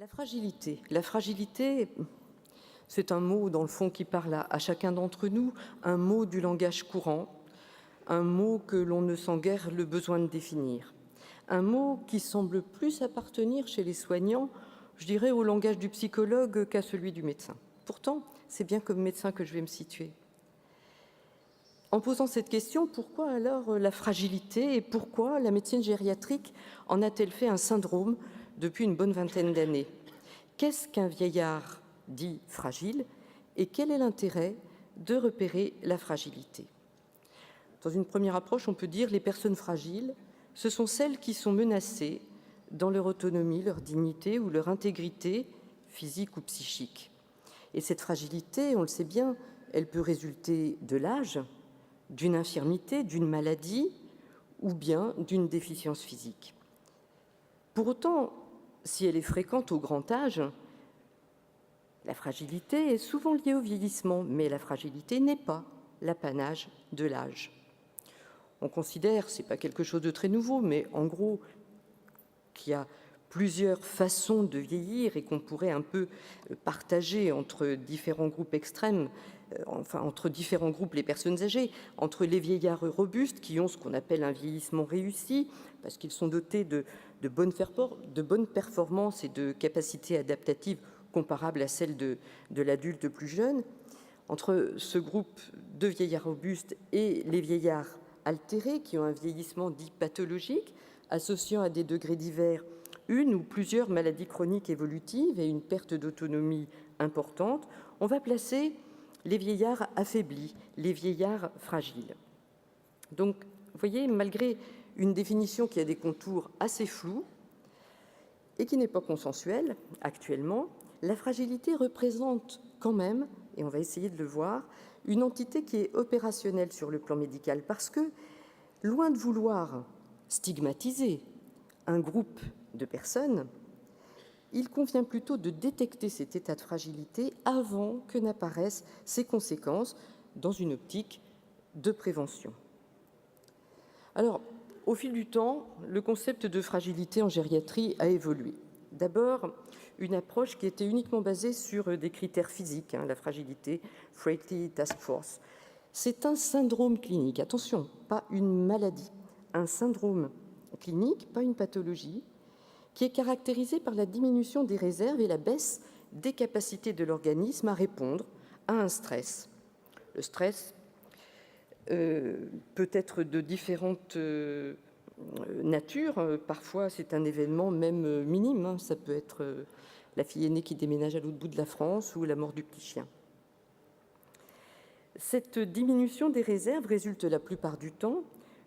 La fragilité, c'est un mot dans le fond qui parle à chacun d'entre nous, un mot du langage courant, un mot que l'on ne sent guère le besoin de définir, un mot qui semble plus appartenir chez les soignants, je dirais, au langage du psychologue qu'à celui du médecin. Pourtant, c'est bien comme médecin que je vais me situer. En posant cette question, pourquoi alors la fragilité et pourquoi la médecine gériatrique en a-t-elle fait un syndrome depuis une bonne vingtaine d'années? Qu'est-ce qu'un vieillard dit fragile et quel est l'intérêt de repérer la fragilité? Dans une première approche, on peut dire que les personnes fragiles, ce sont celles qui sont menacées dans leur autonomie, leur dignité ou leur intégrité physique ou psychique. Et cette fragilité, on le sait bien, elle peut résulter de l'âge, d'une infirmité, d'une maladie ou bien d'une déficience physique. Pour autant, si elle est fréquente au grand âge, la fragilité est souvent liée au vieillissement, mais la fragilité n'est pas l'apanage de l'âge. On considère, ce n'est pas quelque chose de très nouveau, mais en gros, qu'il y a plusieurs façons de vieillir et qu'on pourrait un peu partager entre différents groupes extrêmes, entre différents groupes, les personnes âgées, entre les vieillards robustes qui ont ce qu'on appelle un vieillissement réussi, parce qu'ils sont dotés de bonnes performances et de capacités adaptatives comparables à celles de l'adulte plus jeune, entre ce groupe de vieillards robustes et les vieillards altérés qui ont un vieillissement dit pathologique, associant à des degrés divers une ou plusieurs maladies chroniques évolutives et une perte d'autonomie importante, on va placer les vieillards affaiblis, les vieillards fragiles. Donc, vous voyez, malgré une définition qui a des contours assez flous et qui n'est pas consensuelle actuellement, la fragilité représente quand même, et on va essayer de le voir, une entité qui est opérationnelle sur le plan médical parce que, loin de vouloir stigmatiser un groupe de personnes, il convient plutôt de détecter cet état de fragilité avant que n'apparaissent ses conséquences dans une optique de prévention. Alors, au fil du temps, le concept de fragilité en gériatrie a évolué. D'abord, une approche qui était uniquement basée sur des critères physiques, la fragilité, Frailty Task Force. C'est un syndrome clinique, attention, pas une maladie, un syndrome clinique, pas une pathologie, qui est caractérisé par la diminution des réserves et la baisse des capacités de l'organisme à répondre à un stress. Le stress peut être de différentes natures. Parfois, c'est un événement même minime. Ça peut être la fille aînée qui déménage à l'autre bout de la France ou la mort du petit chien. Cette diminution des réserves résulte la plupart du temps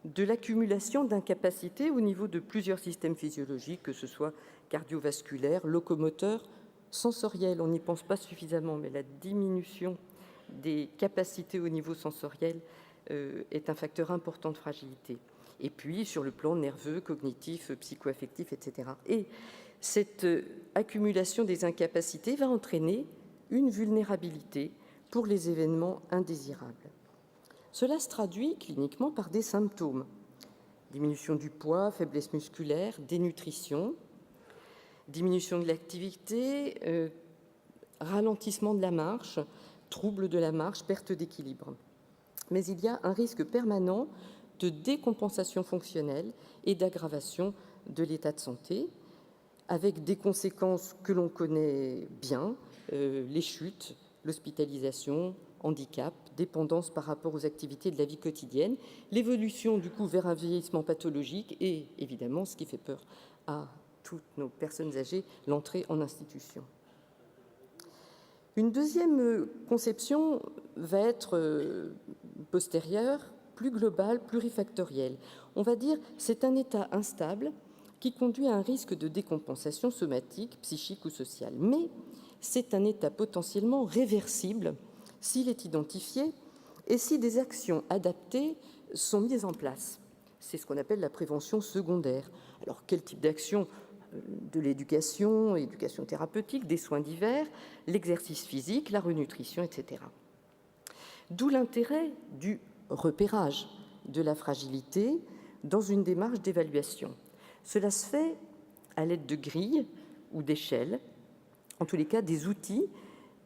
de l'accumulation d'incapacités au niveau de plusieurs systèmes physiologiques, que ce soit cardiovasculaire, locomoteur, sensoriel. On n'y pense pas suffisamment, mais la diminution des capacités au niveau sensoriel est un facteur important de fragilité. Et puis, sur le plan nerveux, cognitif, psycho-affectif, etc. Et cette accumulation des incapacités va entraîner une vulnérabilité pour les événements indésirables. Cela se traduit cliniquement par des symptômes: diminution du poids, faiblesse musculaire, dénutrition, diminution de l'activité, ralentissement de la marche, troubles de la marche, perte d'équilibre. Mais il y a un risque permanent de décompensation fonctionnelle et d'aggravation de l'état de santé, avec des conséquences que l'on connaît bien, les chutes, l'hospitalisation, handicap, dépendance par rapport aux activités de la vie quotidienne, l'évolution du coup vers un vieillissement pathologique et évidemment, ce qui fait peur à toutes nos personnes âgées, l'entrée en institution. Une deuxième conception va être postérieure, plus globale, plurifactorielle. On va dire c'est un état instable qui conduit à un risque de décompensation somatique, psychique ou sociale. Mais c'est un état potentiellement réversible s'il est identifié et si des actions adaptées sont mises en place. C'est ce qu'on appelle la prévention secondaire. Alors, quel type d'action? De l'éducation, éducation thérapeutique, des soins divers, l'exercice physique, la renutrition, etc. D'où l'intérêt du repérage de la fragilité dans une démarche d'évaluation. Cela se fait à l'aide de grilles ou d'échelles en tous les cas des outils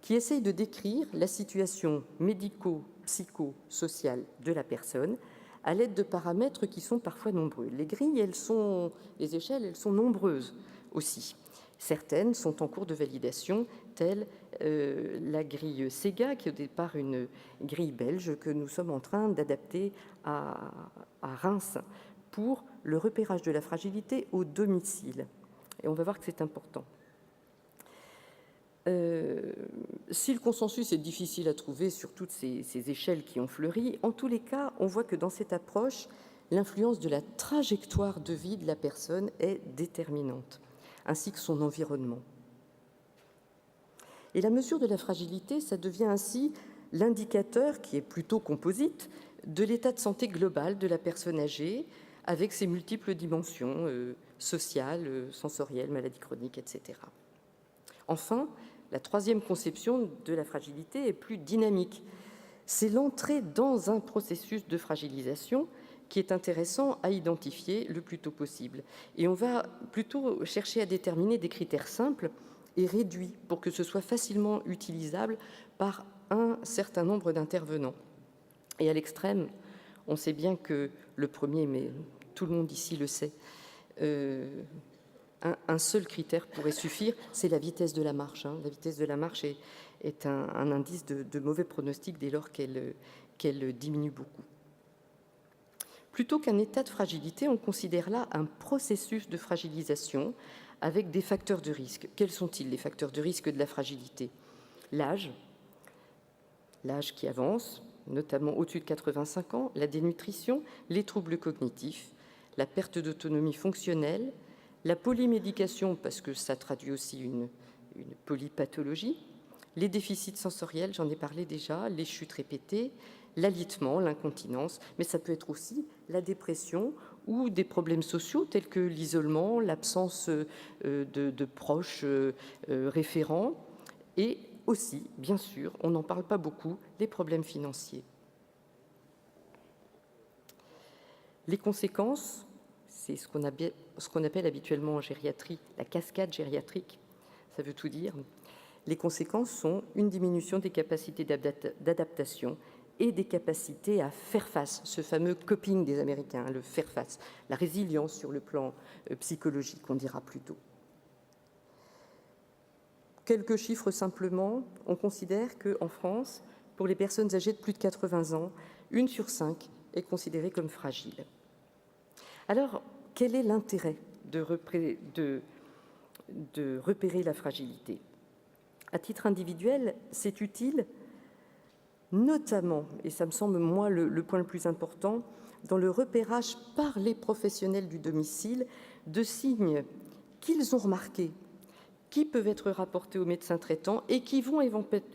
qui essayent de décrire la situation médico-psycho-sociale de la personne à l'aide de paramètres qui sont parfois nombreux. Les grilles, les échelles, elles sont nombreuses aussi. Certaines sont en cours de validation, telle la grille SEGA, qui est au départ une grille belge que nous sommes en train d'adapter à Reims pour le repérage de la fragilité au domicile. Et on va voir que c'est important. Si le consensus est difficile à trouver sur toutes ces échelles qui ont fleuri, en tous les cas, on voit que dans cette approche, l'influence de la trajectoire de vie de la personne est déterminante, ainsi que son environnement. Et la mesure de la fragilité, ça devient ainsi l'indicateur, qui est plutôt composite, de l'état de santé global de la personne âgée, avec ses multiples dimensions sociales, sensorielles, maladies chroniques, etc. Enfin, la troisième conception de la fragilité est plus dynamique. C'est l'entrée dans un processus de fragilisation qui est intéressant à identifier le plus tôt possible. Et on va plutôt chercher à déterminer des critères simples et réduits pour que ce soit facilement utilisable par un certain nombre d'intervenants. Et à l'extrême, on sait bien que le premier, mais tout le monde ici le sait, un seul critère pourrait suffire, c'est la vitesse de la marche. La vitesse de la marche est un indice de mauvais pronostic dès lors qu'elle diminue beaucoup. Plutôt qu'un état de fragilité, on considère là un processus de fragilisation avec des facteurs de risque. Quels sont-ils, les facteurs de risque de la fragilité ? L'âge qui avance, notamment au-dessus de 85 ans, la dénutrition, les troubles cognitifs, la perte d'autonomie fonctionnelle, la polymédication, parce que ça traduit aussi une polypathologie, les déficits sensoriels, j'en ai parlé déjà, les chutes répétées, l'alitement, l'incontinence, mais ça peut être aussi la dépression ou des problèmes sociaux tels que l'isolement, l'absence de proches référents, et aussi, bien sûr, on n'en parle pas beaucoup, les problèmes financiers. Les conséquences, c'est ce qu'on appelle habituellement en gériatrie la cascade gériatrique, ça veut tout dire. Les conséquences sont une diminution des capacités d'adaptation et des capacités à faire face, ce fameux coping des Américains, le faire face, la résilience sur le plan psychologique, on dira plutôt. Quelques chiffres simplement, on considère qu'en France, pour les personnes âgées de plus de 80 ans, 1 sur 5 est considérée comme fragile. Alors, quel est l'intérêt de repérer la fragilité ? À titre individuel, c'est utile, notamment, et ça me semble moi le point le plus important, dans le repérage par les professionnels du domicile de signes qu'ils ont remarqués, qui peuvent être rapportés au médecin traitant et qui vont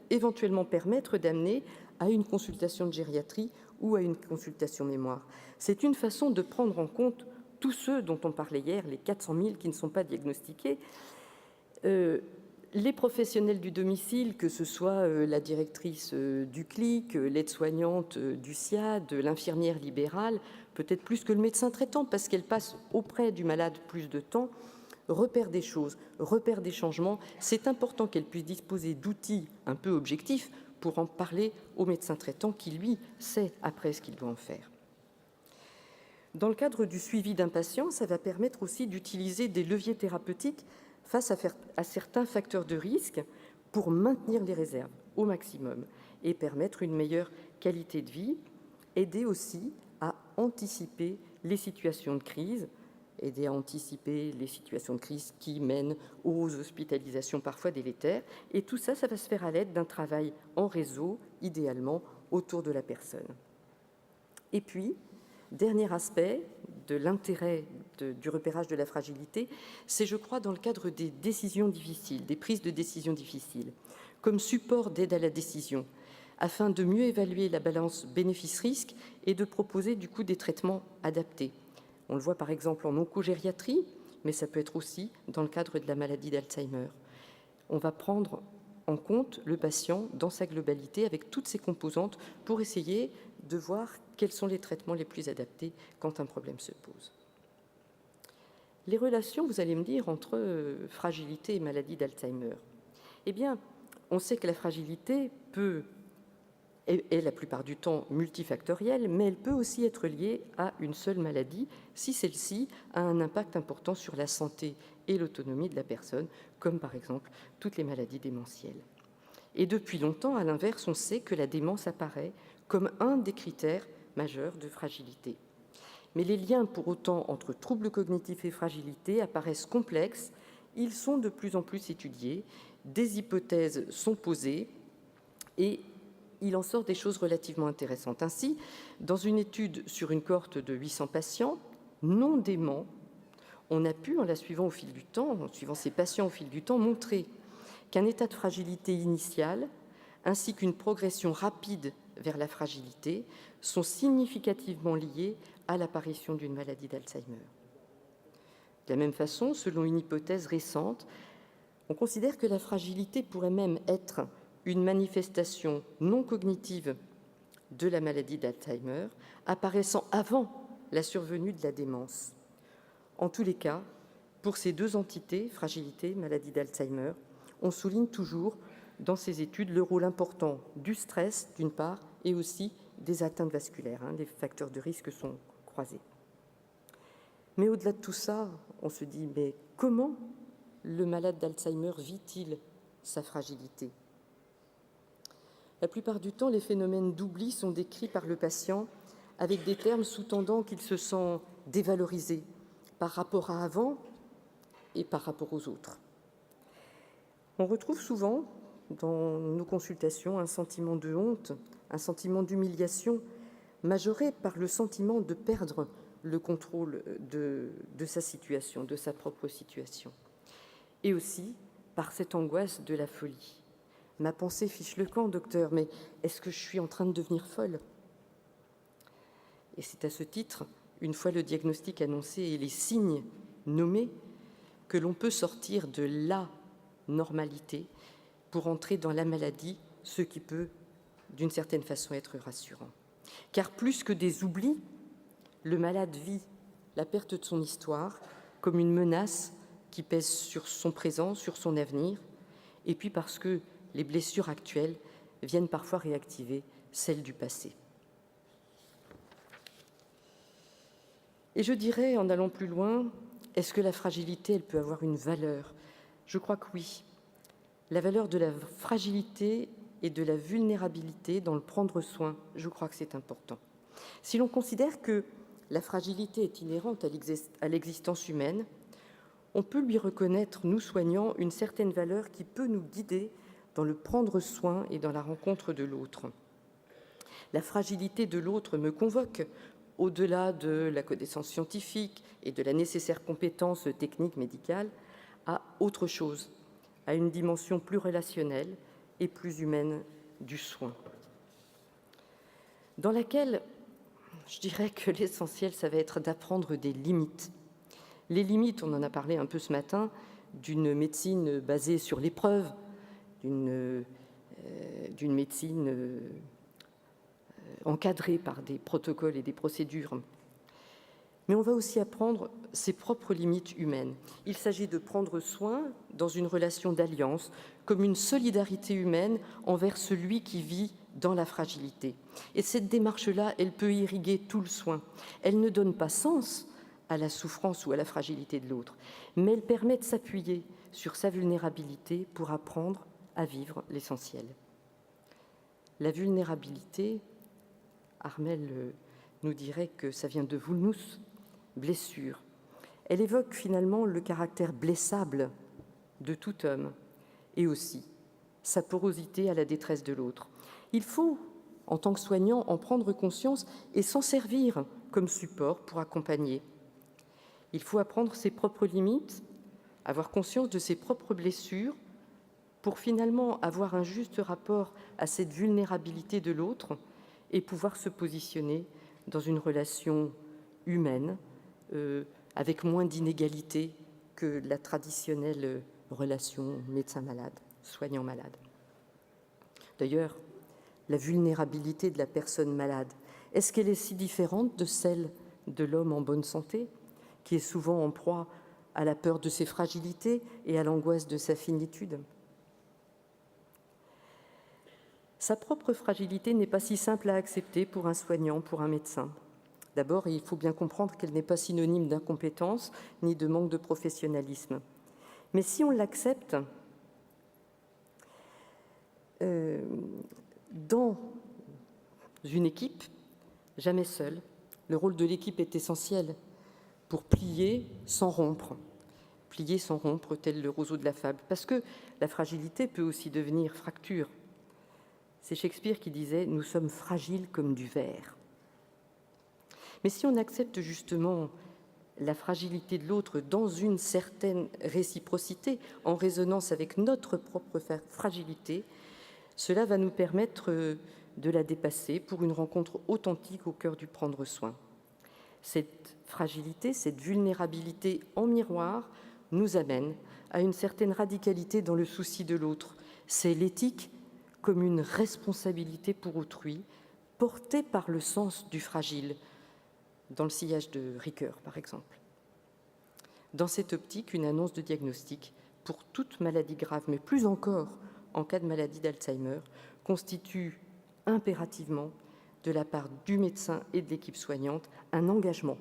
éventuellement permettre d'amener à une consultation de gériatrie ou à une consultation mémoire. C'est une façon de prendre en compte tous ceux dont on parlait hier, les 400 000 qui ne sont pas diagnostiqués. Les professionnels du domicile, que ce soit la directrice du CLIC, l'aide-soignante du SIAD, l'infirmière libérale, peut-être plus que le médecin traitant, parce qu'elle passe auprès du malade plus de temps, repère des choses, repère des changements. C'est important qu'elle puisse disposer d'outils un peu objectifs pour en parler au médecin traitant qui, lui, sait après ce qu'il doit en faire. Dans le cadre du suivi d'un patient, ça va permettre aussi d'utiliser des leviers thérapeutiques face à certains facteurs de risque pour maintenir les réserves au maximum et permettre une meilleure qualité de vie, aider aussi à anticiper les situations de crise, aider à anticiper les situations de crise qui mènent aux hospitalisations parfois délétères. Et tout ça, ça va se faire à l'aide d'un travail en réseau, idéalement autour de la personne. Et puis, dernier aspect de l'intérêt du repérage de la fragilité, c'est, je crois, dans le cadre des décisions difficiles, des prises de décisions difficiles, comme support d'aide à la décision, afin de mieux évaluer la balance bénéfice-risque et de proposer du coup des traitements adaptés. On le voit par exemple en oncogériatrie, mais ça peut être aussi dans le cadre de la maladie d'Alzheimer. On va prendre en compte le patient dans sa globalité avec toutes ses composantes pour essayer de voir quels sont les traitements les plus adaptés quand un problème se pose. Les relations, vous allez me dire, entre fragilité et maladie d'Alzheimer. Eh bien, on sait que la fragilité est la plupart du temps multifactorielle, mais elle peut aussi être liée à une seule maladie si celle-ci a un impact important sur la santé et l'autonomie de la personne, comme par exemple toutes les maladies démentielles. Et depuis longtemps, à l'inverse, on sait que la démence apparaît comme un des critères majeurs de fragilité. Mais les liens, pour autant, entre troubles cognitifs et fragilité apparaissent complexes. Ils sont de plus en plus étudiés, des hypothèses sont posées et il en sort des choses relativement intéressantes. Ainsi, dans une étude sur une cohorte de 800 patients non déments, on a pu, en la suivant au fil du temps, en suivant ces patients au fil du temps, montrer qu'un état de fragilité initiale ainsi qu'une progression rapide vers la fragilité sont significativement liés à l'apparition d'une maladie d'Alzheimer. De la même façon, selon une hypothèse récente, on considère que la fragilité pourrait même être une manifestation non cognitive de la maladie d'Alzheimer, apparaissant avant la survenue de la démence. En tous les cas, pour ces deux entités, fragilité, maladie d'Alzheimer, on souligne toujours dans ces études le rôle important du stress, d'une part, et aussi des atteintes vasculaires. Les facteurs de risque sont croisés. Mais au-delà de tout ça, on se dit, mais comment le malade d'Alzheimer vit-il sa fragilité ? La plupart du temps, les phénomènes d'oubli sont décrits par le patient avec des termes sous-tendant qu'il se sent dévalorisé par rapport à avant et par rapport aux autres. On retrouve souvent dans nos consultations un sentiment de honte, un sentiment d'humiliation majoré par le sentiment de perdre le contrôle de sa situation, de sa propre situation, et aussi par cette angoisse de la folie. Ma pensée fiche le camp, docteur, mais est-ce que je suis en train de devenir folle ? Et c'est à ce titre, une fois le diagnostic annoncé et les signes nommés, que l'on peut sortir de la normalité pour entrer dans la maladie, ce qui peut, d'une certaine façon, être rassurant. Car plus que des oublis, le malade vit la perte de son histoire comme une menace qui pèse sur son présent, sur son avenir, et puis parce que les blessures actuelles viennent parfois réactiver celles du passé. Et je dirais, en allant plus loin, est-ce que la fragilité, elle peut avoir une valeur ? Je crois que oui. La valeur de la fragilité et de la vulnérabilité dans le prendre soin, je crois que c'est important. Si l'on considère que la fragilité est inhérente à l'existence humaine, on peut lui reconnaître, nous soignants, une certaine valeur qui peut nous guider dans le prendre soin et dans la rencontre de l'autre. La fragilité de l'autre me convoque, au-delà de la connaissance scientifique et de la nécessaire compétence technique médicale, à autre chose, à une dimension plus relationnelle et plus humaine du soin, dans laquelle je dirais que l'essentiel, ça va être d'apprendre des limites. Les limites, on en a parlé un peu ce matin, d'une médecine basée sur l'épreuve, d'une médecine encadrée par des protocoles et des procédures. Mais on va aussi apprendre ses propres limites humaines. Il s'agit de prendre soin dans une relation d'alliance, comme une solidarité humaine envers celui qui vit dans la fragilité. Et cette démarche-là, elle peut irriguer tout le soin. Elle ne donne pas sens à la souffrance ou à la fragilité de l'autre, mais elle permet de s'appuyer sur sa vulnérabilité pour apprendre à vivre l'essentiel. La vulnérabilité, Armel nous dirait que ça vient de vulnus, blessure. Elle évoque finalement le caractère blessable de tout homme et aussi sa porosité à la détresse de l'autre. Il faut, en tant que soignant, en prendre conscience et s'en servir comme support pour accompagner. Il faut apprendre ses propres limites, avoir conscience de ses propres blessures pour finalement avoir un juste rapport à cette vulnérabilité de l'autre et pouvoir se positionner dans une relation humaine avec moins d'inégalités que la traditionnelle relation médecin-malade, soignant-malade. D'ailleurs, la vulnérabilité de la personne malade, est-ce qu'elle est si différente de celle de l'homme en bonne santé, qui est souvent en proie à la peur de ses fragilités et à l'angoisse de sa finitude ? Sa propre fragilité n'est pas si simple à accepter pour un soignant, pour un médecin. D'abord, il faut bien comprendre qu'elle n'est pas synonyme d'incompétence ni de manque de professionnalisme. Mais si on l'accepte, dans une équipe, jamais seule, le rôle de l'équipe est essentiel pour plier sans rompre, tel le roseau de la fable, parce que la fragilité peut aussi devenir fracture. C'est Shakespeare qui disait « Nous sommes fragiles comme du verre ». Mais si on accepte justement la fragilité de l'autre dans une certaine réciprocité, en résonance avec notre propre fragilité, cela va nous permettre de la dépasser pour une rencontre authentique au cœur du prendre soin. Cette fragilité, cette vulnérabilité en miroir nous amène à une certaine radicalité dans le souci de l'autre. C'est l'éthique comme une responsabilité pour autrui, portée par le sens du fragile, dans le sillage de Ricoeur, par exemple. Dans cette optique, une annonce de diagnostic pour toute maladie grave, mais plus encore en cas de maladie d'Alzheimer, constitue impérativement, de la part du médecin et de l'équipe soignante, un engagement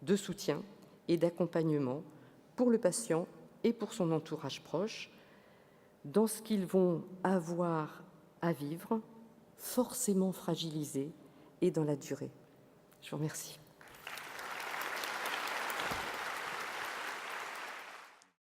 de soutien et d'accompagnement pour le patient et pour son entourage proche, dans ce qu'ils vont avoir à vivre, forcément fragilisé et dans la durée. Je vous remercie.